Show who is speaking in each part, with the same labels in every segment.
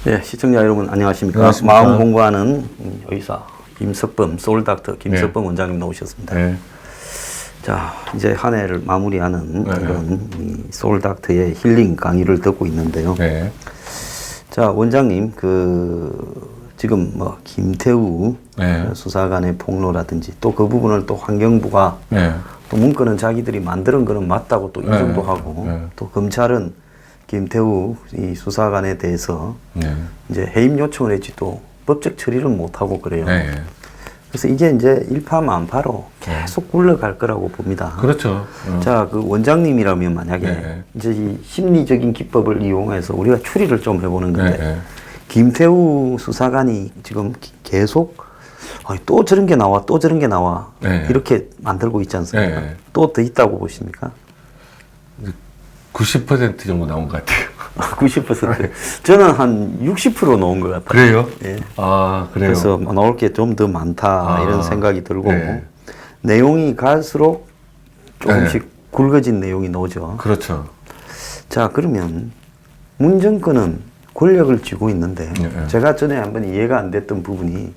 Speaker 1: 네, 시청자 여러분 안녕하십니까.
Speaker 2: 안녕하십니까.
Speaker 1: 마음 공부하는 의사 김석범, 소울닥터 김석범 원장님 나오셨습니다.
Speaker 2: 네.
Speaker 1: 자, 이제 한 해를 마무리하는 이런 이 소울닥터의 힐링 강의를 듣고 있는데요.
Speaker 2: 네.
Speaker 1: 자, 원장님, 지금 뭐 김태우
Speaker 2: 네.
Speaker 1: 수사관의 폭로라든지 또 그 부분을 또 환경부가
Speaker 2: 네.
Speaker 1: 또 문건은 자기들이 만드는 거는 맞다고 또 인정도 하고 또 검찰은 김태우 이 수사관에 대해서 이제 해임 요청을 했지 또 법적 처리를 못 하고 그래요.
Speaker 2: 네.
Speaker 1: 그래서 이게 이제 일파만파로 계속 굴러갈 거라고 봅니다.
Speaker 2: 그렇죠.
Speaker 1: 자, 그 원장님이라면 만약에 이제 이 심리적인 기법을 이용해서 우리가 추리를 좀 해보는 건데 김태우 수사관이 지금 계속 또 저런 게 나와, 또 저런 게 나와 이렇게 만들고 있지 않습니까? 또 더 있다고 보십니까?
Speaker 2: 90% 정도 나온 것 같아요.
Speaker 1: 90%. 저는 한 60% 나온 것 같아요.
Speaker 2: 그래요?
Speaker 1: 예.
Speaker 2: 아, 그래요?
Speaker 1: 그래서 나올 게 좀 더 많다 이런 생각이 들고 내용이 갈수록 조금씩 굵어진 내용이 나오죠.
Speaker 2: 그렇죠.
Speaker 1: 자, 그러면 문 정권은 권력을 쥐고 있는데 제가 전에 한번 이해가 안 됐던 부분이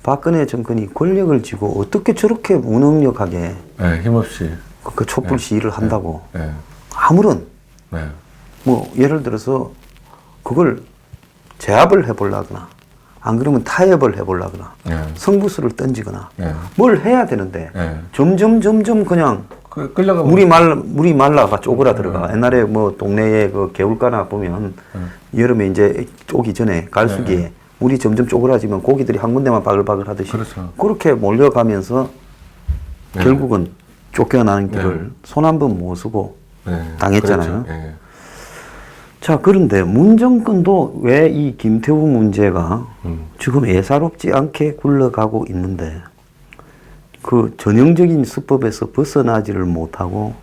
Speaker 1: 박근혜 정권이 권력을 쥐고 어떻게 저렇게 무능력하게
Speaker 2: 힘없이
Speaker 1: 그 촛불 시위를 한다고
Speaker 2: 네.
Speaker 1: 아무런
Speaker 2: 네.
Speaker 1: 뭐 예를 들어서 그걸 제압을 해보려거나 안 그러면 타협을 해보려거나 성부수를 던지거나 뭘 해야 되는데 점점 그냥
Speaker 2: 끌려가면
Speaker 1: 물이 말라가 쪼그라들어가. 옛날에 뭐 동네에 그 개울가나 보면 여름에 이제 오기 전에 갈수기에 물이 점점 쪼그라지면 고기들이 한 군데만 바글바글 하듯이 그렇게 몰려가면서 결국은 쫓겨나는 길을 손 한 번 못 쓰고 당했잖아요.
Speaker 2: 그렇죠.
Speaker 1: 자, 그런데 문정권도 왜 이 김태우 문제가 지금 예사롭지 않게 굴러가고 있는데 그 전형적인 수법에서 벗어나지를 못하고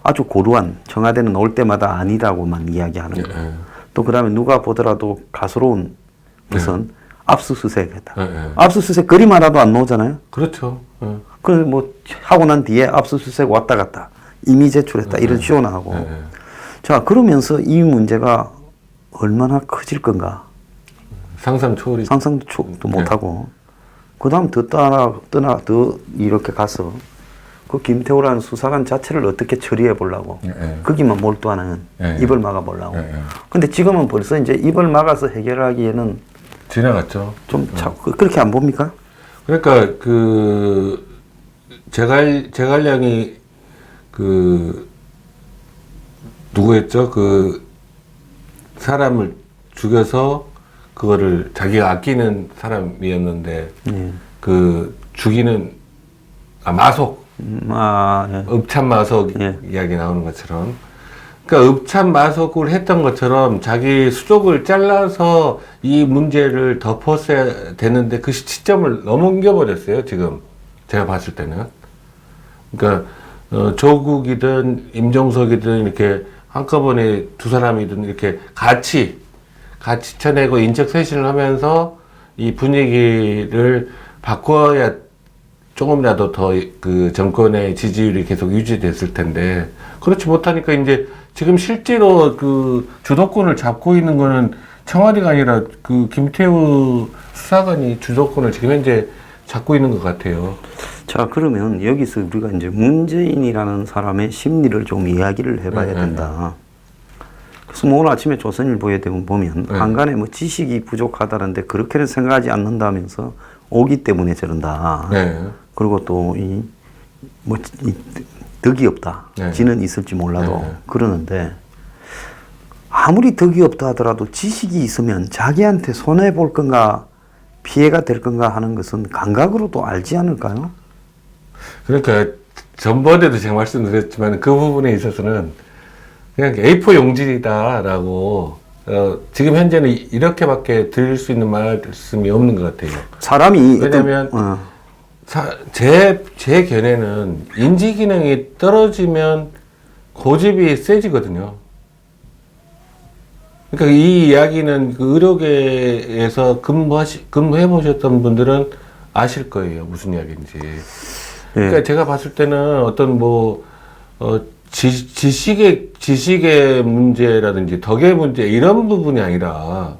Speaker 1: 아주 고루한 청와대는 올 때마다 아니라고만 이야기하는 거예요. 또 그 다음에 누가 보더라도 가소로운 것은 압수수색했다. 압수수색 그림 하나도 안 나오잖아요.
Speaker 2: 그렇죠.
Speaker 1: 그 뭐 하고 난 뒤에 압수수색 왔다 갔다 이미 제출했다 이런 쇼 나오고. 자, 그러면서 이 문제가 얼마나 커질 건가. 상상도 못하고. 그 다음 더 이렇게 가서 그 김태우라는 수사관 자체를 어떻게 처리해 보려고. 거기만 몰두하는 입을 막아 보려고. 근데 지금은 벌써 이제 입을 막아서 해결하기에는
Speaker 2: 지나갔죠.
Speaker 1: 좀 그렇게 안 봅니까?
Speaker 2: 그러니까 제갈량이 누구였죠? 사람을 죽여서 그거를 자기가 아끼는 사람이었는데 죽이는 마속 읍참마속 이야기 나오는 것처럼 그러니까 읍참마속을 했던 것처럼 자기 수족을 잘라서 이 문제를 덮었어야 되는데 그 시점을 넘겨 버렸어요. 지금 제가 봤을 때는 그러니까 조국이든 임종석이든 이렇게 한꺼번에 두 사람이든 이렇게 같이 쳐내고 인적 쇄신을 하면서 이 분위기를 바꿔야 조금이라도 더 그 정권의 지지율이 계속 유지됐을 텐데 그렇지 못하니까 이제 지금 실제로 그 주도권을 잡고 있는 거는 청와대가 아니라 그 김태우 수사관이 주도권을 지금 현재 잡고 있는 것 같아요.
Speaker 1: 자, 그러면 여기서 우리가 이제 문재인이라는 사람의 심리를 좀 이야기를 해봐야 된다. 그래서 뭐 오늘 아침에 조선일보에 보면 한간에 뭐 지식이 부족하다는데 그렇게는 생각하지 않는다면서 오기 때문에 저런다. 그리고 또 덕이 없다. 지는 있을지 몰라도 그러는데 아무리 덕이 없다 하더라도 지식이 있으면 자기한테 손해 볼 건가 피해가 될 건가 하는 것은 감각으로도 알지 않을까요?
Speaker 2: 그러니까 전번에도 제가 말씀드렸지만 그 부분에 있어서는 그냥 A4 용지다라고 지금 현재는 이렇게밖에 드릴 수 있는 말씀이 없는 것 같아요.
Speaker 1: 사람이
Speaker 2: 왜냐하면 제 견해는 인지 기능이 떨어지면 고집이 세지거든요. 그러니까 이 이야기는 그 의료계에서 근무해 보셨던 분들은 아실 거예요. 무슨 이야기인지. 그러니까 제가 봤을 때는 어떤 지식의 문제라든지 덕의 문제 이런 부분이 아니라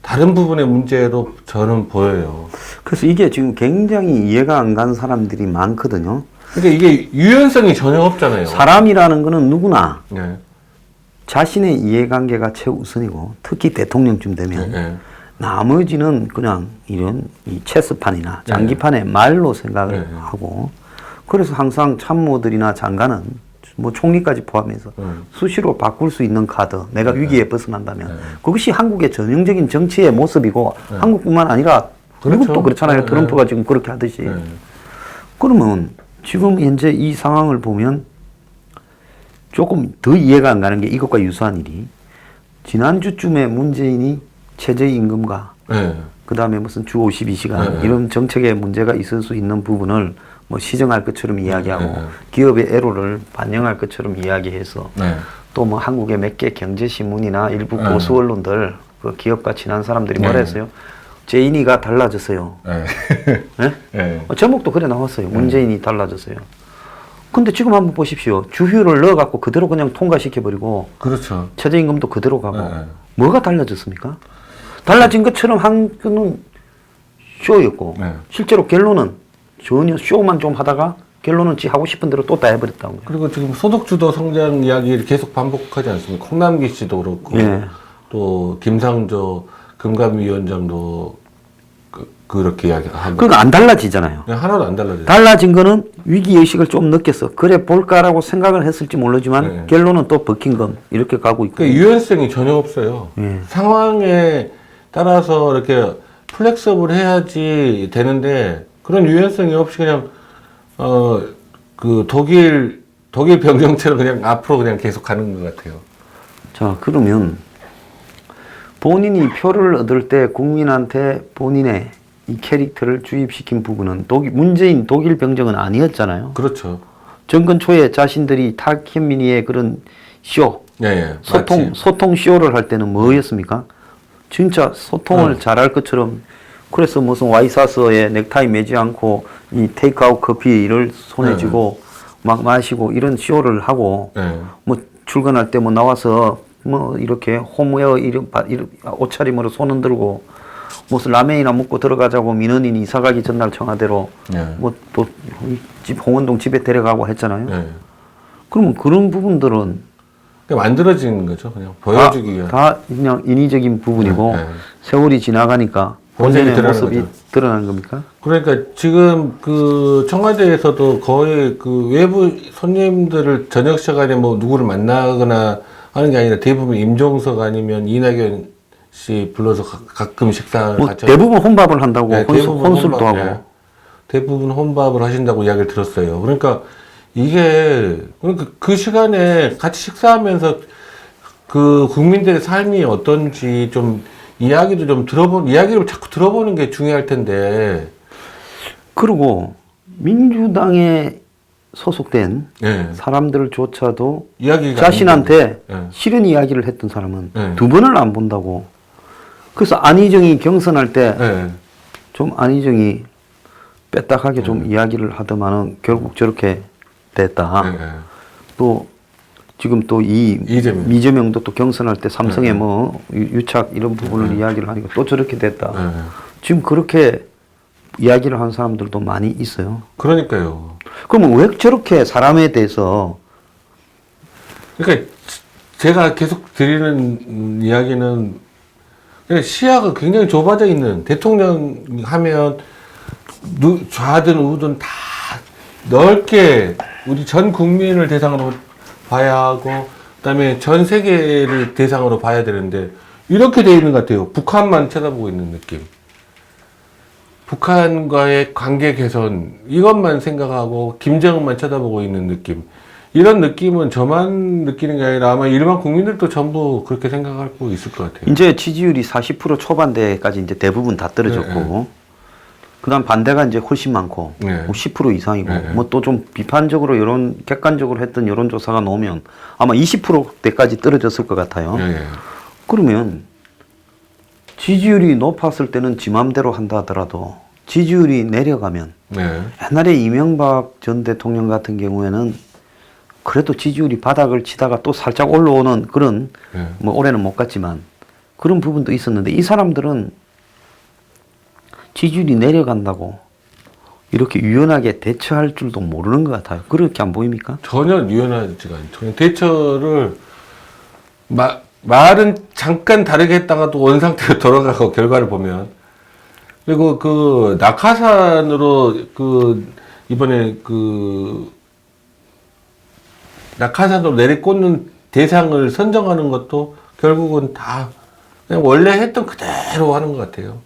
Speaker 2: 다른 부분의 문제로 저는 보여요.
Speaker 1: 그래서 이게 지금 굉장히 이해가 안 가는 사람들이 많거든요.
Speaker 2: 그러니까 이게 유연성이 전혀 없잖아요.
Speaker 1: 사람이라는 거는 누구나
Speaker 2: 네.
Speaker 1: 자신의 이해관계가 최우선이고 특히 대통령쯤 되면
Speaker 2: 네.
Speaker 1: 나머지는 그냥 이런 이 체스판이나 장기판의 말로 생각을 하고 그래서 항상 참모들이나 장관은 뭐 총리까지 포함해서 수시로 바꿀 수 있는 카드 내가 위기에 벗어난다면 그것이 한국의 전형적인 정치의 모습이고 한국뿐만 아니라 미국도 그렇잖아요. 트럼프가 지금 그렇게 하듯이. 그러면 지금 현재 이 상황을 보면 조금 더 이해가 안 가는 게 이것과 유사한 일이 지난주쯤에 문재인이 최저임금과 그 다음에 무슨 주 52시간 이런 정책에 문제가 있을 수 있는 부분을 뭐 시정할 것처럼 이야기하고 기업의 애로를 반영할 것처럼 이야기해서 또 뭐 한국의 몇 개 경제신문이나 일부 보수 언론들 그 기업과 친한 사람들이 뭐라 했어요? 제인이가 달라졌어요. 제목도 그래 나왔어요. 문재인이 달라졌어요. 근데 지금 한번 보십시오. 주휴를 넣어갖고 그대로 그냥 통과시켜버리고
Speaker 2: 그렇죠.
Speaker 1: 최저임금도 그대로 가고 뭐가 달라졌습니까? 달라진 것처럼 한 거는 쇼였고 실제로 결론은 전혀 쇼만 좀 하다가 결론은 지 하고 싶은 대로 또 다 해버렸다고.
Speaker 2: 그리고 지금 소득주도 성장 이야기를 계속 반복하지 않습니까? 홍남기 씨도 그렇고 또 김상조 금감위원장도 그렇게 이야기하고.
Speaker 1: 그러니까 안 달라지잖아요.
Speaker 2: 하나도 안 달라져요.
Speaker 1: 달라진 거는 위기의식을 좀 느꼈어. 그래 볼까라고 생각을 했을지 모르지만 결론은 또 버킹엄 이렇게 가고 있고.
Speaker 2: 그러니까 유연성이 전혀 없어요. 상황에 따라서 이렇게 플렉서블 해야지 되는데 그런 유연성이 없이 그냥 그 독일 병정처럼 그냥 앞으로 그냥 계속 가는 것 같아요.
Speaker 1: 자, 그러면 본인이 표를 얻을 때 국민한테 본인의 이 캐릭터를 주입시킨 부분은 문재인 독일 병정은 아니었잖아요.
Speaker 2: 그렇죠.
Speaker 1: 정권 초에 자신들이 탁현민이의 그런 쇼, 소통 쇼를 할 때는 뭐였습니까? 진짜 소통을 잘할 것처럼 그래서 무슨 와이사스에 넥타이 매지 않고 이 테이크아웃 커피를 손에 쥐고 막 마시고 이런 쇼를 하고 뭐 출근할 때 뭐 나와서 뭐 이렇게 홈웨어 이런 옷차림으로 손 흔들고 무슨 라면이나 먹고 들어가자고 민원인이 이사 가기 전날 청와대로 뭐 또 집 홍원동 집에 데려가고 했잖아요. 그러면 그런 부분들은
Speaker 2: 만들어지는 거죠. 그냥 보여주기 위한.
Speaker 1: 다 그냥 인위적인 부분이고 세월이 지나가니까 본연의 모습이 드러나는 겁니까?
Speaker 2: 그러니까 지금 그 청와대에서도 거의 그 외부 손님들을 저녁 시간에 뭐 누구를 만나거나 하는 게 아니라 대부분 임종석 아니면 이낙연 씨 불러서 가끔 식사를
Speaker 1: 뭐
Speaker 2: 같이
Speaker 1: 대부분 혼밥을 한다고 혼술도 하고
Speaker 2: 대부분 혼밥을 하신다고 이야기를 들었어요. 그러니까 이게 그러니까 그 시간에 같이 식사하면서 그 국민들의 삶이 어떤지 좀 이야기를 자꾸 들어보는 게 중요할 텐데.
Speaker 1: 그리고 민주당에 소속된 사람들조차도 자신한테 싫은 이야기를 했던 사람은 두 번을 안 본다고. 그래서 안희정이 경선할 때 좀 안희정이 빼딱하게 좀 이야기를 하더만은 결국 저렇게 됐다. 또 지금 또 이재명도 또 경선할 때 삼성의 뭐 유착 이런 부분을 이야기를 하니까 또 저렇게 됐다. 지금 그렇게 이야기를 하는 사람들도 많이 있어요.
Speaker 2: 그러니까요.
Speaker 1: 그러면 왜 저렇게 사람에 대해서
Speaker 2: 그러니까 제가 계속 드리는 이야기는 시야가 굉장히 좁아져 있는 대통령 하면 좌든 우든 다 넓게 우리 전 국민을 대상으로 봐야 하고 그다음에 전 세계를 대상으로 봐야 되는데 이렇게 돼 있는 것 같아요. 북한만 쳐다보고 있는 느낌. 북한과의 관계 개선 이것만 생각하고 김정은만 쳐다보고 있는 느낌. 이런 느낌은 저만 느끼는 게 아니라 아마 일반 국민들도 전부 그렇게 생각하고 있을 것 같아요.
Speaker 1: 이제 지지율이 40% 초반대까지 이제 대부분 다 떨어졌고 그다음 반대가 이제 훨씬 많고
Speaker 2: 네.
Speaker 1: 뭐 10% 이상이고
Speaker 2: 네.
Speaker 1: 뭐 또 좀 비판적으로 여론 객관적으로 했던 여론조사가 나오면 아마 20%대까지 떨어졌을 것 같아요.
Speaker 2: 예.
Speaker 1: 그러면 지지율이 높았을 때는 지 맘대로 한다 하더라도 지지율이 내려가면
Speaker 2: 네.
Speaker 1: 옛날에 이명박 전 대통령 같은 경우에는 그래도 지지율이 바닥을 치다가 또 살짝 올라오는 그런
Speaker 2: 네.
Speaker 1: 뭐 올해는 못 갔지만 그런 부분도 있었는데 이 사람들은 지지율이 내려간다고 이렇게 유연하게 대처할 줄도 모르는 것 같아요. 그렇게 안 보입니까?
Speaker 2: 전혀 유연하지가 않죠. 그냥 대처를 말은 잠깐 다르게 했다가 또 원상태로 돌아가고 결과를 보면 그리고 그 낙하산으로 그 이번에 그 낙하산으로 내리꽂는 대상을 선정하는 것도 결국은 다 그냥 원래 했던 그대로 하는 것 같아요.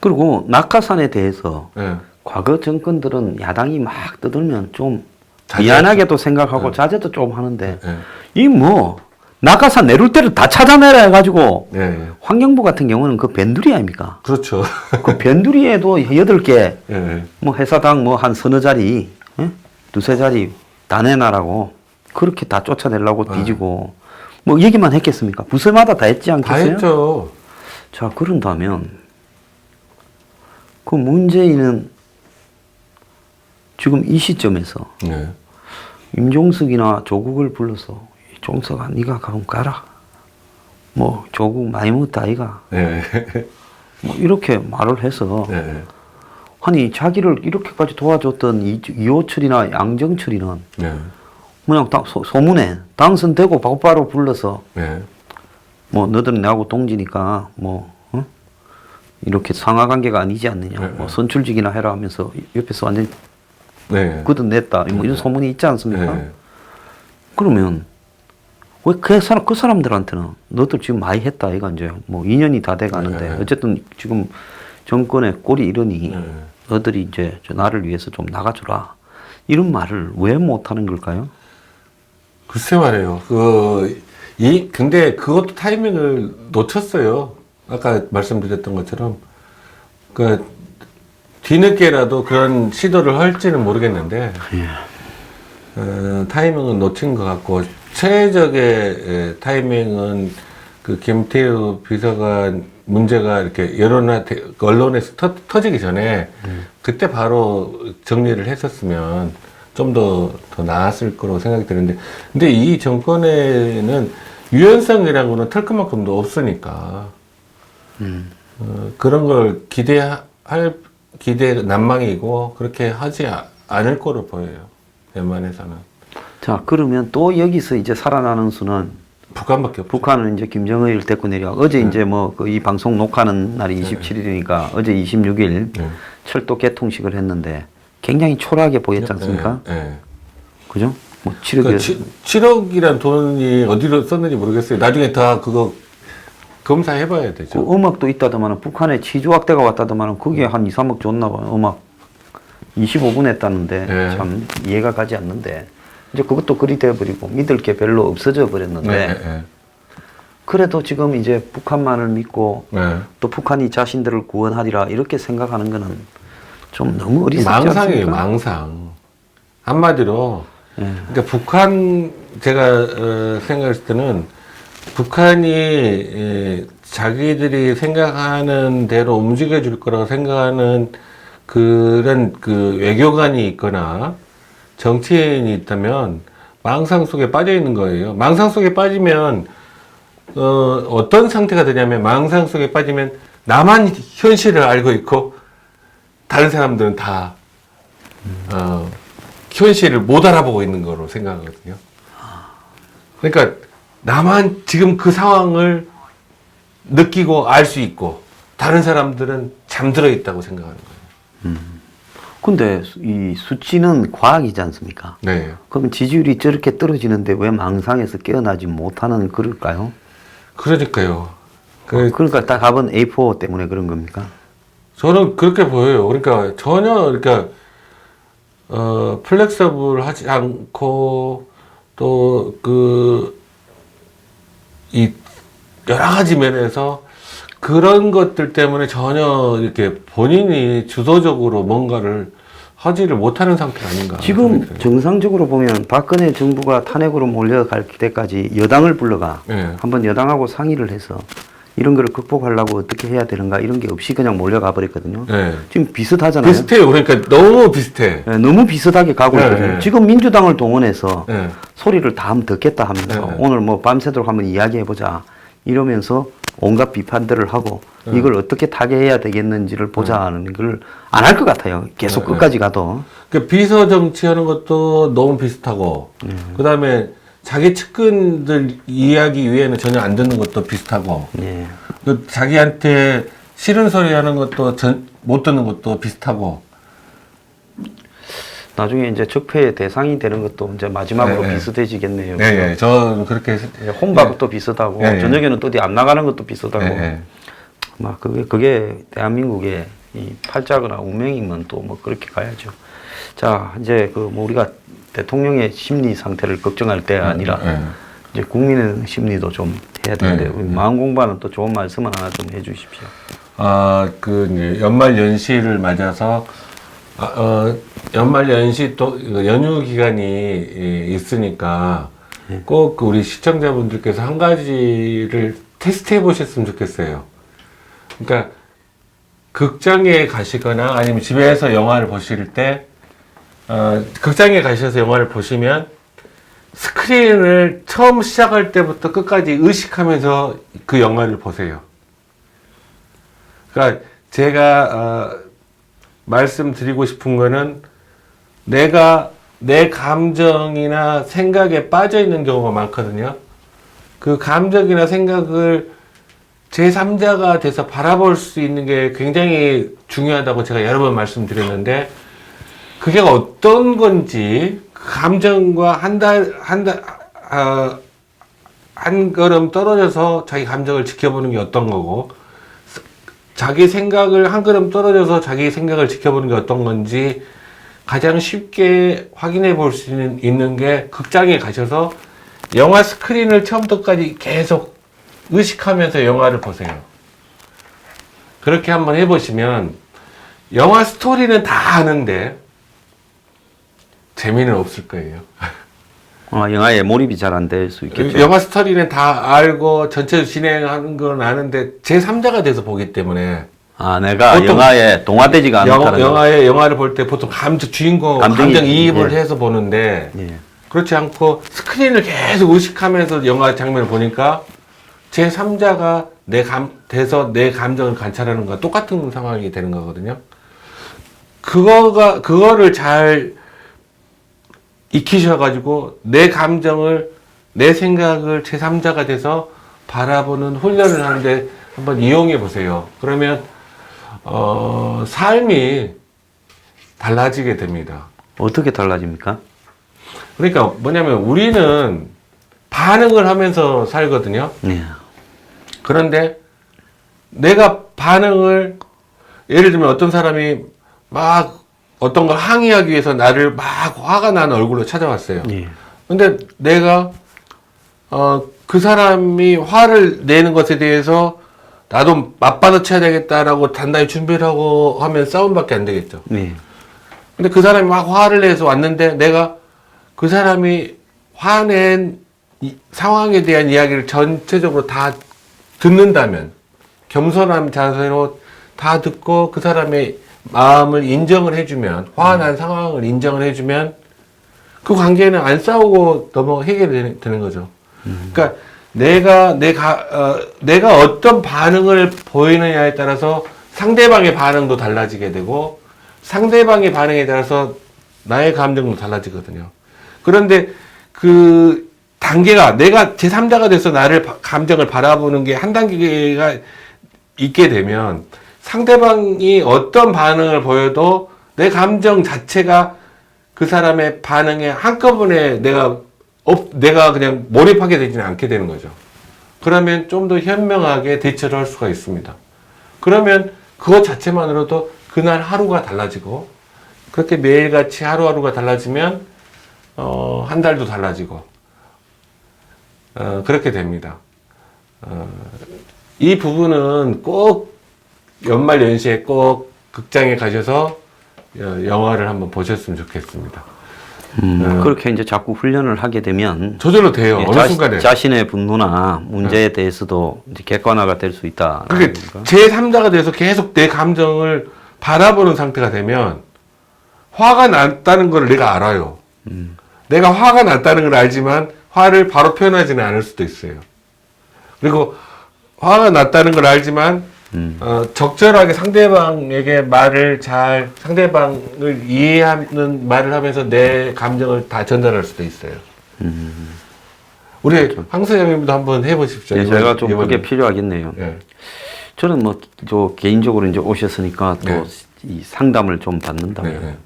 Speaker 1: 그리고 낙하산에 대해서
Speaker 2: 예.
Speaker 1: 과거 정권들은 야당이 막 떠들면 좀
Speaker 2: 자제하죠.
Speaker 1: 미안하게도 생각하고
Speaker 2: 네.
Speaker 1: 자제도 좀 하는데
Speaker 2: 예.
Speaker 1: 이 뭐 낙하산 내릴 때를 다 찾아내라 해가지고
Speaker 2: 예.
Speaker 1: 환경부 같은 경우는 그 변두리 아닙니까?
Speaker 2: 그렇죠.
Speaker 1: 그 변두리에도 8개
Speaker 2: 예.
Speaker 1: 뭐 회사당 뭐 한 서너 자리, 예? 두세 자리 다 내놔라고 그렇게 다 쫓아내려고 뒤지고 뭐 얘기만 했겠습니까? 부서마다 다 했지
Speaker 2: 다
Speaker 1: 않겠어요?
Speaker 2: 했죠.
Speaker 1: 자, 그런다면 그 문재인은 지금 이 시점에서
Speaker 2: 네.
Speaker 1: 임종석이나 조국을 불러서 종석아 네가 가면 가라. 뭐 조국 많이 먹었다 아이가.
Speaker 2: 예.
Speaker 1: 뭐 이렇게 말을 해서
Speaker 2: 예.
Speaker 1: 아니 자기를 이렇게까지 도와줬던 이호철이나 양정철이는
Speaker 2: 예.
Speaker 1: 그냥 소문에 당선되고 바로 불러서
Speaker 2: 예.
Speaker 1: 뭐 너들은 나하고 동지니까 뭐 어? 이렇게 상하 관계가 아니지 않느냐.
Speaker 2: 네,
Speaker 1: 뭐
Speaker 2: 네.
Speaker 1: 선출직이나 해라 하면서 옆에서 완전
Speaker 2: 네.
Speaker 1: 걷어냈다. 뭐 이런 소문이 있지 않습니까?
Speaker 2: 네.
Speaker 1: 그러면 왜 그 사람들한테는 너들 지금 많이 했다 이가 이제 뭐 2년이 다 돼 가는데
Speaker 2: 네.
Speaker 1: 어쨌든 지금 정권의 꼴이 이러니
Speaker 2: 네.
Speaker 1: 너들이 이제 나를 위해서 좀 나가주라 이런 말을 왜 못하는 걸까요?
Speaker 2: 글쎄 말이에요. 근데 그것도 타이밍을 놓쳤어요. 아까 말씀드렸던 것처럼. 뒤늦게라도 그런 시도를 할지는 모르겠는데, 타이밍은 놓친 것 같고, 최적의 타이밍은 그 김태우 비서관 문제가 이렇게 언론에서 터지기 전에, 그때 바로 정리를 했었으면 좀 더 나았을 거라고 생각이 드는데, 근데 이 정권에는 유연성이라는 거는 털끝만큼도 없으니까, 그런 걸 기대 난망이고, 그렇게 하지 않을 거로 보여요. 웬만해서는.
Speaker 1: 자, 그러면 또 여기서 이제 살아나는 수는
Speaker 2: 북한밖에 없죠.
Speaker 1: 북한은 이제 김정은을 데리고 내려. 어제 이제 뭐 이 방송 녹화하는 날이 27일이니까 어제 26일 철도 개통식을 했는데 굉장히 초라하게 보였지 않습니까?
Speaker 2: 네.
Speaker 1: 그죠? 뭐 7억이
Speaker 2: 그러니까 7억이란 돈이 어디로 썼는지 모르겠어요. 나중에 다 그거 검사해봐야 되죠.
Speaker 1: 그 음악도 있다더만 북한에 치주학대가 왔다더만 그게 한 2, 3억 줬나 봐요. 음악 25분 했다는데
Speaker 2: 네.
Speaker 1: 참 이해가 가지 않는데 이제 그것도 그리 돼버리고 믿을 게 별로 없어져 버렸는데
Speaker 2: 네.
Speaker 1: 그래도 지금 이제 북한만을 믿고
Speaker 2: 네.
Speaker 1: 또 북한이 자신들을 구원하리라 이렇게 생각하는 거는 좀 너무 어리석지
Speaker 2: 망상이에요,
Speaker 1: 않습니까?
Speaker 2: 망상. 한마디로,
Speaker 1: 예.
Speaker 2: 그러니까 북한, 제가 생각했을 때는 북한이 자기들이 생각하는 대로 움직여줄 거라고 생각하는 그런 그 외교관이 있거나 정치인이 있다면 망상 속에 빠져 있는 거예요. 망상 속에 빠지면 어떤 상태가 되냐면 망상 속에 빠지면 나만 현실을 알고 있고 다른 사람들은 다 현실을 못 알아보고 있는 거로 생각하거든요. 그러니까 나만 지금 그 상황을 느끼고 알 수 있고 다른 사람들은 잠들어 있다고 생각하는 거예요.
Speaker 1: 근데 이 수치는 과학이지 않습니까?
Speaker 2: 네.
Speaker 1: 그러면 지지율이 저렇게 떨어지는데 왜 망상에서 깨어나지 못하는 그럴까요?
Speaker 2: 그러니까요.
Speaker 1: 그러니까 딱 답은 A4 때문에 그런 겁니까?
Speaker 2: 저는 그렇게 보여요. 그러니까 전혀 그러니까 플렉서블하지 않고 또 이 여러 가지 면에서 그런 것들 때문에 전혀 이렇게 본인이 주도적으로 뭔가를 하지를 못하는 상태 아닌가.
Speaker 1: 지금 정상적으로 보면 박근혜 정부가 탄핵으로 몰려갈 때까지 여당을 불러가
Speaker 2: 네.
Speaker 1: 한번 여당하고 상의를 해서 이런 거를 극복하려고 어떻게 해야 되는가 이런 게 없이 그냥 몰려가 버렸거든요.
Speaker 2: 네.
Speaker 1: 지금 비슷하잖아요.
Speaker 2: 비슷해요. 그러니까 너무 비슷해.
Speaker 1: 네, 너무 비슷하게 가고
Speaker 2: 네,
Speaker 1: 있거든요.
Speaker 2: 네.
Speaker 1: 지금 민주당을 동원해서
Speaker 2: 네.
Speaker 1: 소리를 다 한번 듣겠다 하면서
Speaker 2: 네.
Speaker 1: 오늘 뭐 밤새도록 한번 이야기해보자 이러면서 온갖 비판들을 하고 이걸 어떻게 타개해야 되겠는지를 보자 하는 걸 안 할 것 같아요. 계속 끝까지 가도.
Speaker 2: 그 비서 정치하는 것도 너무 비슷하고, 그 다음에 자기 측근들 이야기 위에는 전혀 안 듣는 것도 비슷하고,
Speaker 1: 예.
Speaker 2: 그 자기한테 싫은 소리 하는 것도 못 듣는 것도 비슷하고.
Speaker 1: 나중에 이제 적폐의 대상이 되는 것도 이제 마지막으로
Speaker 2: 네, 네.
Speaker 1: 비슷해지겠네요.
Speaker 2: 예, 예. 저는 그렇게.
Speaker 1: 혼밥도 비슷하고
Speaker 2: 예, 예.
Speaker 1: 저녁에는 또 어디 안 나가는 것도 비슷하고
Speaker 2: 예, 예.
Speaker 1: 막 그게 대한민국의 이 팔자거나 운명이면 또 뭐 그렇게 가야죠. 자 이제 그 뭐 우리가 대통령의 심리 상태를 걱정할 때가 아니라
Speaker 2: 예.
Speaker 1: 이제 국민의 심리도 좀 해야 되는데
Speaker 2: 네,
Speaker 1: 우리 마음 공부하는 또 좋은 말씀을 하나 좀 해주십시오.
Speaker 2: 이제 연말 연시를 맞아서, 연말 연시 또 연휴 기간이 있으니까 꼭 우리 시청자분들께서 한 가지를 테스트 해 보셨으면 좋겠어요. 그러니까 극장에 가시거나 아니면 집에서 영화를 보실 때, 극장에 가셔서 영화를 보시면 스크린을 처음 시작할 때부터 끝까지 의식하면서 그 영화를 보세요. 그러니까 제가 말씀드리고 싶은 거는 내가 내 감정이나 생각에 빠져 있는 경우가 많거든요. 그 감정이나 생각을 제3자가 돼서 바라볼 수 있는 게 굉장히 중요하다고 제가 여러 번 말씀드렸는데, 그게 어떤 건지, 그 감정과 한 걸음 떨어져서 자기 감정을 지켜보는 게 어떤 거고, 자기 생각을 한 걸음 떨어져서 자기 생각을 지켜보는 게 어떤 건지 가장 쉽게 확인해 볼 수 있는 게 극장에 가셔서 영화 스크린을 처음부터까지 계속 의식하면서 영화를 보세요. 그렇게 한번 해보시면 영화 스토리는 다 아는데 재미는 없을 거예요.
Speaker 1: 영화에 몰입이 잘 안 될 수 있겠죠.
Speaker 2: 영화 스토리는 다 알고 전체 진행하는 건 아는데 제3자가 돼서 보기 때문에
Speaker 1: 내가 영화에 동화되지가 않다는
Speaker 2: 영화를 볼 때 보통 주인공 감정이입을
Speaker 1: 예.
Speaker 2: 해서 보는데
Speaker 1: 예.
Speaker 2: 그렇지 않고 스크린을 계속 의식하면서 영화 장면을 보니까 제3자가 돼서 내 감정을 관찰하는 거와 똑같은 상황이 되는 거거든요. 그거를 잘 익히셔가지고 내 감정을, 내 생각을 제3자가 돼서 바라보는 훈련을 하는데 한번 이용해 보세요. 그러면, 삶이 달라지게 됩니다.
Speaker 1: 어떻게 달라집니까?
Speaker 2: 그러니까 뭐냐면 우리는 반응을 하면서 살거든요.
Speaker 1: 네.
Speaker 2: 그런데 내가 반응을, 예를 들면 어떤 사람이 막 어떤 걸 항의하기 위해서 나를 막 화가 나는 얼굴로 찾아왔어요.
Speaker 1: 예.
Speaker 2: 근데 내가 그 사람이 화를 내는 것에 대해서 나도 맞받아쳐야 되겠다라고 단단히 준비를 하고 하면 싸움밖에 안 되겠죠.
Speaker 1: 네.
Speaker 2: 근데 그 사람이 막 화를 내서 왔는데 내가 그 사람이 화낸 상황에 대한 이야기를 전체적으로 다 듣는다면, 겸손한 자세로 다 듣고 그 사람의 마음을 인정을 해주면, 화난 상황을 인정을 해주면 그 관계는 안 싸우고 해결이 되는 거죠. 그러니까 내가 어떤 반응을 보이느냐에 따라서 상대방의 반응도 달라지게 되고 상대방의 반응에 따라서 나의 감정도 달라지거든요. 그런데 그 단계가, 내가 제3자가 돼서 감정을 바라보는 게 한 단계가 있게 되면 상대방이 어떤 반응을 보여도 내 감정 자체가 그 사람의 반응에 한꺼번에 내가 그냥 몰입하게 되지는 않게 되는 거죠. 그러면 좀 더 현명하게 대처를 할 수가 있습니다. 그러면 그것 자체만으로도 그날 하루가 달라지고, 그렇게 매일같이 하루하루가 달라지면 한 달도 달라지고 그렇게 됩니다. 이 부분은 꼭 연말 연시에 꼭 극장에 가셔서 영화를 한번 보셨으면 좋겠습니다.
Speaker 1: 그렇게 이제 자꾸 훈련을 하게 되면
Speaker 2: 저절로 돼요.
Speaker 1: 예,
Speaker 2: 어느 순간에.
Speaker 1: 자신의 분노나 문제에 대해서도 이제 객관화가 될 수 있다.
Speaker 2: 그게 제3자가 돼서 계속 내 감정을 바라보는 상태가 되면 화가 났다는 걸 내가 알아요. 내가 화가 났다는 걸 알지만 화를 바로 표현하지는 않을 수도 있어요. 그리고 화가 났다는 걸 알지만 적절하게 상대방에게 상대방을 이해하는 말을 하면서 내 감정을 다 전달할 수도 있어요. 우리
Speaker 1: 그렇죠.
Speaker 2: 황 소장님도 한번 해보십시오.
Speaker 1: 네, 제가 좀 그게 필요하겠네요.
Speaker 2: 예.
Speaker 1: 저는 뭐, 개인적으로 이제 오셨으니까 또
Speaker 2: 네.
Speaker 1: 이 상담을 좀 받는다면
Speaker 2: 네.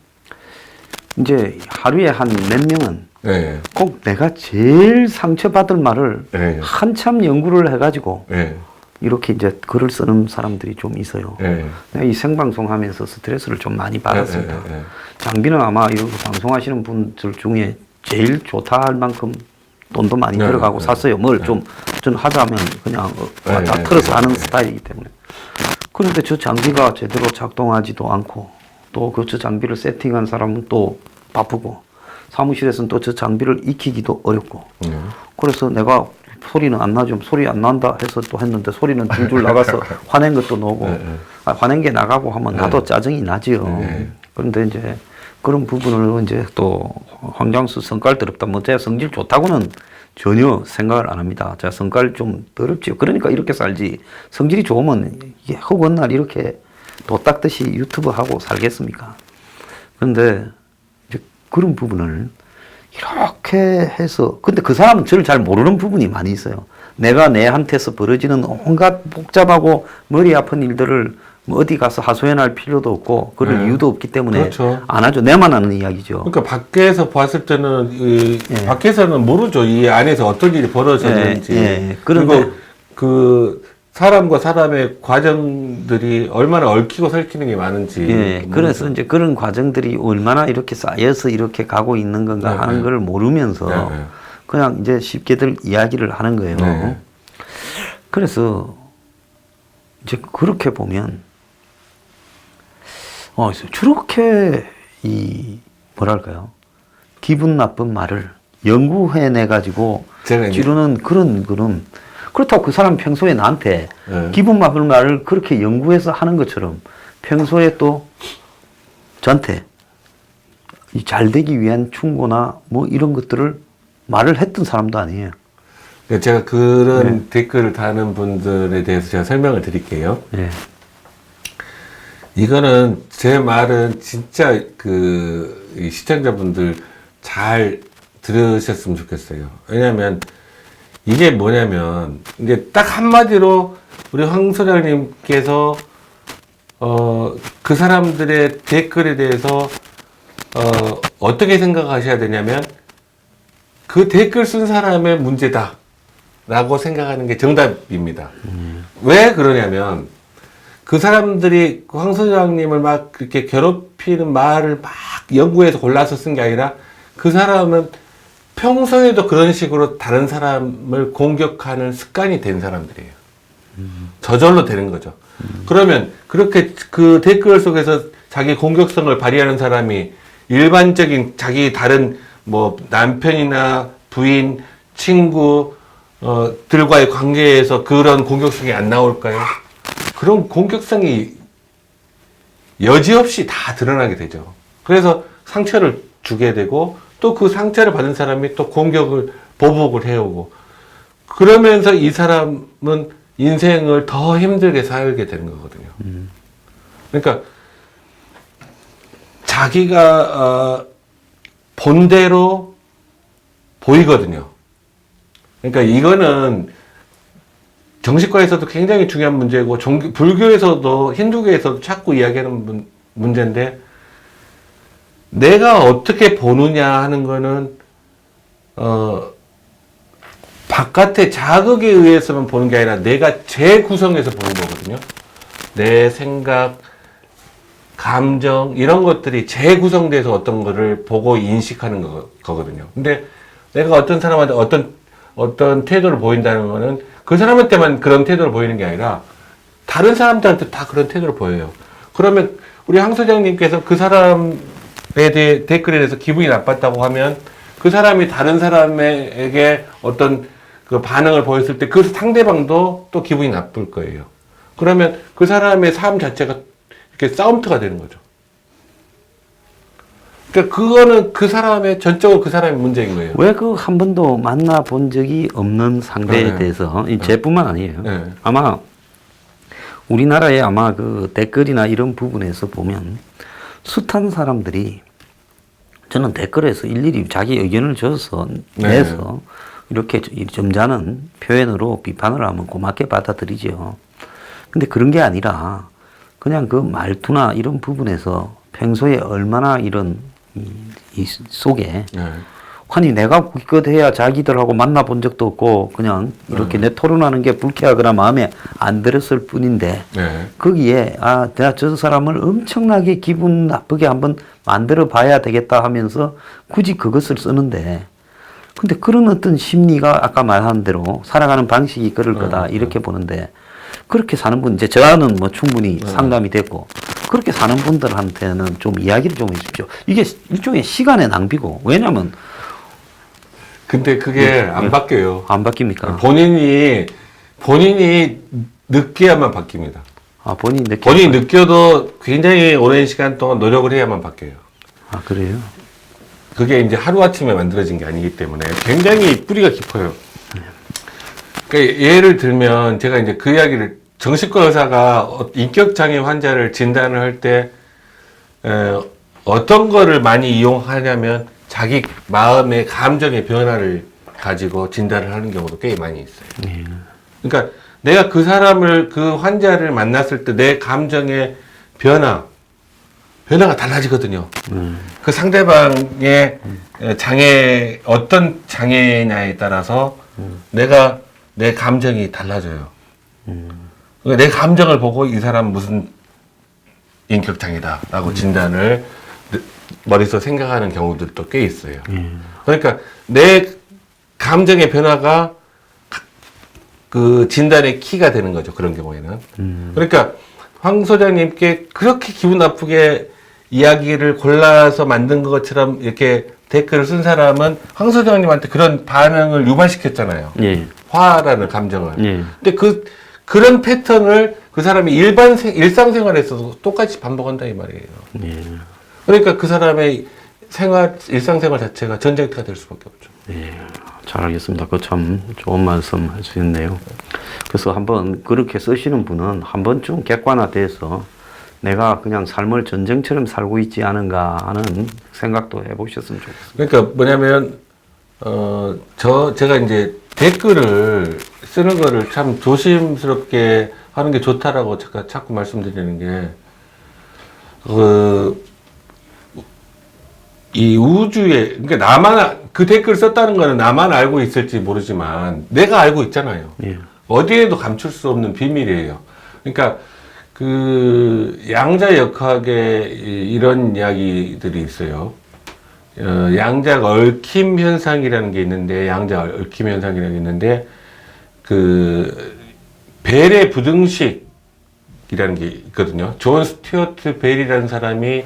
Speaker 1: 이제 하루에 한 몇 명은
Speaker 2: 네.
Speaker 1: 꼭 내가 제일 상처받을 말을
Speaker 2: 네.
Speaker 1: 한참 연구를 해가지고
Speaker 2: 네.
Speaker 1: 이렇게 이제 글을 쓰는 사람들이 좀 있어요.
Speaker 2: 네.
Speaker 1: 내가 이 생방송 하면서 스트레스를 좀 많이 받았습니다.
Speaker 2: 네.
Speaker 1: 장비는 아마 이렇게 방송하시는 분들 중에 제일 좋다 할 만큼 돈도 많이
Speaker 2: 네,
Speaker 1: 들어가고
Speaker 2: 네,
Speaker 1: 샀어요. 뭘 좀 하자면 그냥 다
Speaker 2: 네,
Speaker 1: 틀어서
Speaker 2: 네,
Speaker 1: 하는
Speaker 2: 네.
Speaker 1: 스타일이기 때문에. 그런데 저 장비가 제대로 작동하지도 않고 또 그 저 장비를 세팅한 사람은 또 바쁘고 사무실에서는 또 저 장비를 익히기도 어렵고 그래서 내가 소리는 안 나죠. 소리 안 난다 해서 또 했는데 소리는 줄줄 나가서 화낸 것도 나오고 화낸 게 나가고 하면 나도 짜증이 나지요. 그런데 이제 그런 부분을 이제 또 황장수 성깔 더럽다 뭐 제가 성질 좋다고는 전혀 생각을 안 합니다. 제가 성깔 좀 더럽지요. 그러니까 이렇게 살지. 성질이 좋으면 이게 허구한 날 이렇게 도 닦듯이 유튜브 하고 살겠습니까? 그런데 이제 그런 부분을 이렇게 해서 근데 그 사람은 저를 잘 모르는 부분이 많이 있어요. 내가 내한테서 벌어지는 온갖 복잡하고 머리 아픈 일들을 뭐 어디 가서 하소연할 필요도 없고 그럴 이유도 없기 때문에
Speaker 2: 그렇죠.
Speaker 1: 안 하죠. 내만 하는 이야기죠.
Speaker 2: 그러니까 밖에서 봤을 때는 밖에서는 모르죠. 이 안에서 어떤 일이 벌어졌는지.
Speaker 1: 그런데
Speaker 2: 그리고 그 사람과 사람의 과정들이 얼마나 얽히고 설키는 게 많은지.
Speaker 1: 그래서 이제 그런 과정들이 얼마나 이렇게 쌓여서 이렇게 가고 있는 건가 하는 걸 모르면서 그냥 이제 쉽게들 이야기를 하는 거예요. 그래서 이제 그렇게 보면 저렇게 뭐랄까요? 기분 나쁜 말을 연구해내 가지고 지르는 그런 그렇다고 그 사람 평소에 나한테 기분 나쁜 말을 그렇게 연구해서 하는 것처럼 평소에 또 저한테 잘 되기 위한 충고나 뭐 이런 것들을 말을 했던 사람도 아니에요.
Speaker 2: 제가 그런 댓글을 다는 분들에 대해서 제가 설명을 드릴게요. 이거는 제 말은 진짜 이 시청자분들 잘 들으셨으면 좋겠어요. 왜냐면 이게 뭐냐면 이제 딱 한마디로 우리 황 소장님께서 그 사람들의 댓글에 대해서 어떻게 생각하셔야 되냐면 그 댓글 쓴 사람의 문제다 라고 생각하는 게 정답입니다. 왜 그러냐면 그 사람들이 황 소장님을 막 그렇게 괴롭히는 말을 막 연구해서 골라서 쓴 게 아니라 그 사람은 평소에도 그런 식으로 다른 사람을 공격하는 습관이 된 사람들이에요. 저절로 되는 거죠. 그러면 그렇게 그 댓글 속에서 자기 공격성을 발휘하는 사람이 일반적인 자기 다른 뭐 남편이나 부인, 친구 들과의 관계에서 그런 공격성이 안 나올까요? 그런 공격성이 여지없이 다 드러나게 되죠. 그래서 상처를 주게 되고 또 그 상처를 받은 사람이 또 보복을 해오고 그러면서 이 사람은 인생을 더 힘들게 살게 되는 거거든요. 그러니까 자기가 본대로 보이거든요. 그러니까 이거는 정신과에서도 굉장히 중요한 문제고 불교에서도 힌두교에서도 자꾸 이야기하는 문제인데 내가 어떻게 보느냐 하는 거는 바깥의 자극에 의해서만 보는 게 아니라 내가 재구성해서 보는 거거든요. 내 생각, 감정 이런 것들이 재구성돼서 어떤 거를 보고 인식하는 거거든요. 근데 내가 어떤 사람한테 어떤 어떤 태도를 보인다는 거는 그 사람한테만 그런 태도를 보이는 게 아니라 다른 사람들한테 다 그런 태도를 보여요. 그러면 우리 황 소장님께서 그 사람에 대해 댓글에 대해서 기분이 나빴다고 하면 그 사람이 다른 사람에게 어떤 그 반응을 보였을 때 그 상대방도 또 기분이 나쁠 거예요. 그러면 그 사람의 삶 자체가 이렇게 싸움터가 되는 거죠. 그러니까 그거는 그 사람의 전적으로 그 사람의 문제인 거예요.
Speaker 1: 왜 그 한 번도 만나본 적이 없는 상대에
Speaker 2: 네.
Speaker 1: 대해서 이 쟤뿐만 아니에요.
Speaker 2: 네.
Speaker 1: 아마 우리나라의 아마 그 댓글이나 이런 부분에서 보면 숱한 사람들이 저는 댓글에서 일일이 자기 의견을 줘서
Speaker 2: 네.
Speaker 1: 내서 이렇게 점잖은 표현으로 비판을 하면 고맙게 받아들이죠. 근데 그런 게 아니라 그냥 그 말투나 이런 부분에서 평소에 얼마나 이런 이 속에
Speaker 2: 네.
Speaker 1: 아니 내가 기껏해야 자기들하고 만나본 적도 없고 그냥 이렇게 내 토론하는 게 불쾌하거나 마음에 안 들었을 뿐인데
Speaker 2: 네.
Speaker 1: 거기에 아 내가 저 사람을 엄청나게 기분 나쁘게 한번 만들어 봐야 되겠다 하면서 굳이 그것을 쓰는데 근데 그런 어떤 심리가 아까 말한 대로 살아가는 방식이 그럴 거다 이렇게 보는데 그렇게 사는 분 이제 저는 뭐 충분히 상담이 됐고 그렇게 사는 분들한테는 좀 이야기를 좀 해주십시오. 이게 일종의 시간의 낭비고 왜냐면
Speaker 2: 근데 그게 안 바뀌어요.
Speaker 1: 안 바뀝니까?
Speaker 2: 본인이 느껴야만 바뀝니다.
Speaker 1: 아 본인 느끼
Speaker 2: 본인이 느껴도 굉장히 오랜 시간 동안 노력을 해야만 바뀌어요.
Speaker 1: 아 그래요?
Speaker 2: 그게 이제 하루아침에 만들어진 게 아니기 때문에 굉장히 뿌리가 깊어요. 그러니까 예를 들면 제가 이제 그 이야기를 정신과 의사가 인격장애 환자를 진단을 할 때 어떤 거를 많이 이용하냐면 자기 마음의 감정의 변화를 가지고 진단을 하는 경우도 꽤 많이 있어요. 그러니까 내가 그 사람을 그 환자를 만났을 때 내 감정의 변화가 달라지거든요. 그 상대방의 장애 어떤 장애냐에 따라서 내가 내 감정이 달라져요. 그러니까 내 감정을 보고 이 사람 무슨 인격장애다라고 진단을 머릿속에 생각하는 경우들도 꽤 있어요. 그러니까 내 감정의 변화가 그 진단의 키가 되는 거죠. 그런 경우에는. 그러니까 황 소장님께 그렇게 기분 나쁘게 이야기를 골라서 만든 것처럼 이렇게 댓글을 쓴 사람은 황 소장님한테 그런 반응을 유발시켰잖아요.
Speaker 1: 예.
Speaker 2: 화라는 감정을.
Speaker 1: 예.
Speaker 2: 근데 그런 패턴을 그 사람이 일상생활에서도 똑같이 반복한다 이 말이에요.
Speaker 1: 예.
Speaker 2: 그러니까 그 사람의 일상생활 자체가 전쟁터가 될 수밖에 없죠.
Speaker 1: 예. 잘 알겠습니다. 그 참 좋은 말씀 하시네요. 그래서 한번 그렇게 쓰시는 분은 한 번쯤 객관화돼서 내가 그냥 삶을 전쟁처럼 살고 있지 않은가 하는 생각도 해보셨으면 좋겠습니다.
Speaker 2: 그러니까 뭐냐면 제가 이제 댓글을 쓰는 거를 참 조심스럽게 하는 게 좋다라고 제가 자꾸 말씀드리는 게 이 우주에 그러니까 나만 그 댓글 썼다는 거는 나만 알고 있을지 모르지만 내가 알고 있잖아요.
Speaker 1: 예.
Speaker 2: 어디에도 감출 수 없는 비밀이에요. 그러니까 그 양자역학에 이런 이야기들이 있어요. 양자 얽힘 현상이라는 게 있는데 양자 얽힘 현상이라는 게 있는데 그 벨의 부등식이라는 게 있거든요. 존 스튜어트 벨이라는 사람이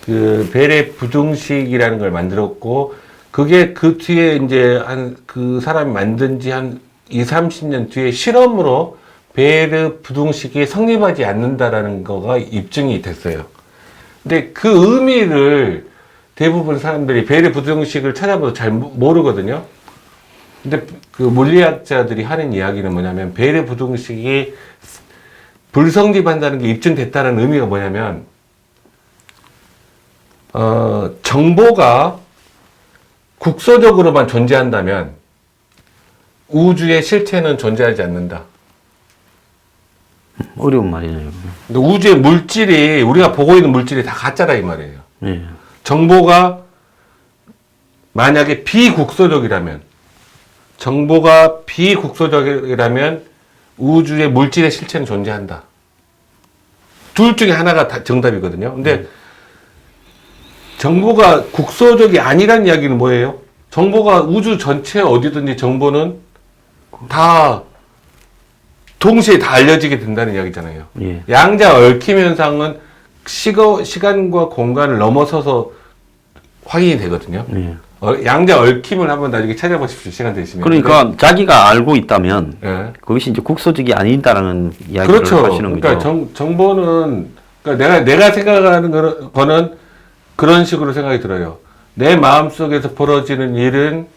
Speaker 2: 그 벨의 부등식이라는 걸 만들었고 그게 그 뒤에 이제 그 사람이 만든 지 한 20-30년 뒤에 실험으로 벨의 부등식이 성립하지 않는다라는 거가 입증이 됐어요. 근데 그 의미를 대부분 사람들이 벨의 부등식을 찾아봐도 잘 모르거든요. 근데 그 물리학자들이 하는 이야기는 뭐냐면 벨의 부등식이 불성립한다는 게 입증됐다는 의미가 뭐냐면 정보가 국소적으로만 존재한다면 우주의 실체는 존재하지 않는다.
Speaker 1: 어려운 말이네요.
Speaker 2: 근데 우주의 물질이 우리가 보고 있는 물질이 다 가짜라 이 말이에요.
Speaker 1: 예.
Speaker 2: 정보가 만약에 비국소적이라면 우주의 물질의 실체는 존재한다. 둘 중에 하나가 다 정답이거든요. 근데 정보가 국소적이 아니란 이야기는 뭐예요? 정보가 우주 전체 어디든지 정보는 다 동시에 다 알려지게 된다는 이야기잖아요.
Speaker 1: 예.
Speaker 2: 양자 얽힘 현상은 시간과 공간을 넘어서서 확인이 되거든요.
Speaker 1: 예.
Speaker 2: 양자 얽힘을 한번 나중에 찾아보십시오. 시간 되시면.
Speaker 1: 그러니까 자기가 알고 있다면
Speaker 2: 예.
Speaker 1: 그것이 이제 국소적이 아니다라는 이야기를
Speaker 2: 그렇죠.
Speaker 1: 하시는
Speaker 2: 그러니까
Speaker 1: 거죠.
Speaker 2: 정보는 그러니까 내가 생각하는 거는 그런 식으로 생각이 들어요. 내 마음 속에서 벌어지는 일은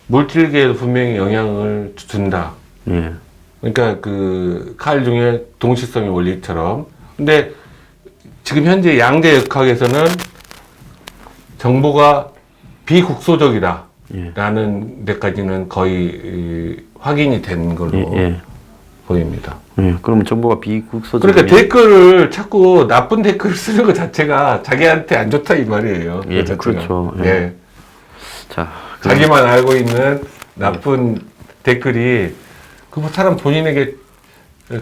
Speaker 2: 물질계에도 분명히 영향을 준다.
Speaker 1: 예.
Speaker 2: 그러니까 그 칼 중에 동시성의 원리처럼. 근데 지금 현재 양자 역학에서는 정보가 비국소적이다.
Speaker 1: 예.
Speaker 2: 라는 데까지는 거의 확인이 된 걸로
Speaker 1: 예.
Speaker 2: 보입니다.
Speaker 1: 예. 그러면 정보가 비국소적.
Speaker 2: 그러니까 댓글을 자꾸 나쁜 댓글을 쓰는 것 자체가 자기한테 안 좋다 이 말이에요.
Speaker 1: 예,
Speaker 2: 그 자체가.
Speaker 1: 그렇죠. 예.
Speaker 2: 예.
Speaker 1: 자,
Speaker 2: 자기만 알고 있는 나쁜 댓글이 그 사람 본인에게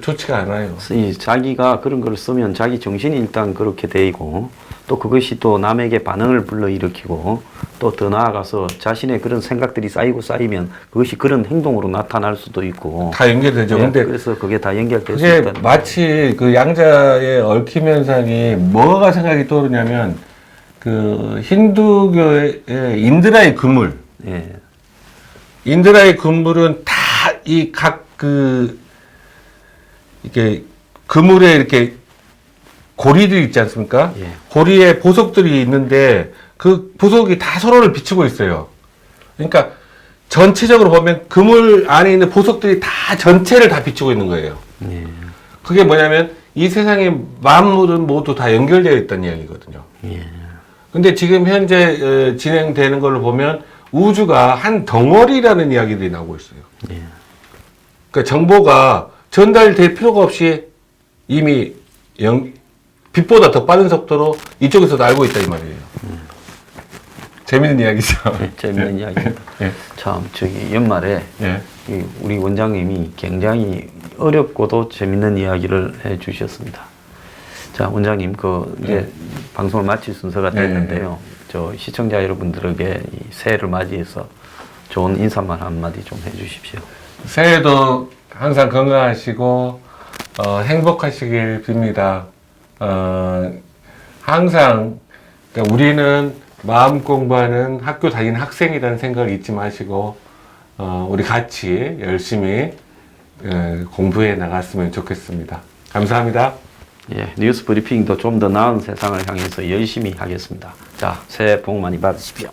Speaker 2: 좋지가 않아요.
Speaker 1: 이 자기가 그런 걸 쓰면 자기 정신이 일단 그렇게 되고 또 그것이 또 남에게 반응을 불러일으키고 또 더 나아가서 자신의 그런 생각들이 쌓이면 그것이 그런 행동으로 나타날 수도 있고
Speaker 2: 다 연결되죠.
Speaker 1: 예,
Speaker 2: 근데
Speaker 1: 그래서 그게 다 연결될 수
Speaker 2: 그게
Speaker 1: 있다는
Speaker 2: 마치 그 양자의 얽힘 현상이 뭐가 생각이 떠오르냐면 그 힌두교의 인드라의 그물.
Speaker 1: 예.
Speaker 2: 인드라의 그물은 다 이 각 이렇게 그물에 이렇게 고리들이 있지 않습니까?
Speaker 1: 예.
Speaker 2: 고리에 보석들이 있는데 그 보석이 다 서로를 비추고 있어요. 그러니까 전체적으로 보면 그물 안에 있는 보석들이 다 전체를 다 비추고 있는 거예요.
Speaker 1: 예.
Speaker 2: 그게 뭐냐면 이 세상의 만물은 모두 다 연결되어 있다는 이야기거든요.
Speaker 1: 예.
Speaker 2: 근데 지금 현재 진행되는 걸로 보면 우주가 한 덩어리라는 이야기들이 나오고 있어요.
Speaker 1: 예.
Speaker 2: 그러니까 정보가 전달될 필요가 없이 이미 빛보다 더 빠른 속도로 이쪽에서도 알고 있다 이 말이에요. 재밌는 이야기죠.
Speaker 1: 예, 재밌는 이야기입니다.
Speaker 2: 예.
Speaker 1: 참 저기 연말에
Speaker 2: 예.
Speaker 1: 이 우리 원장님이 굉장히 어렵고도 재밌는 이야기를 해 주셨습니다. 자, 원장님, 이제 방송을 마칠 순서가 됐는데요. 저 시청자 여러분들에게 이 새해를 맞이해서 좋은 인사말 한마디 좀 해 주십시오.
Speaker 2: 새해도 항상 건강하시고, 행복하시길 빕니다. 항상, 그러니까 우리는 마음 공부하는 학교 다니는 학생이라는 생각을 잊지 마시고, 우리 같이 열심히 공부해 나갔으면 좋겠습니다. 감사합니다.
Speaker 1: 예, 뉴스 브리핑도 좀 더 나은 세상을 향해서 열심히 하겠습니다. 자, 새해 복 많이 받으십시오.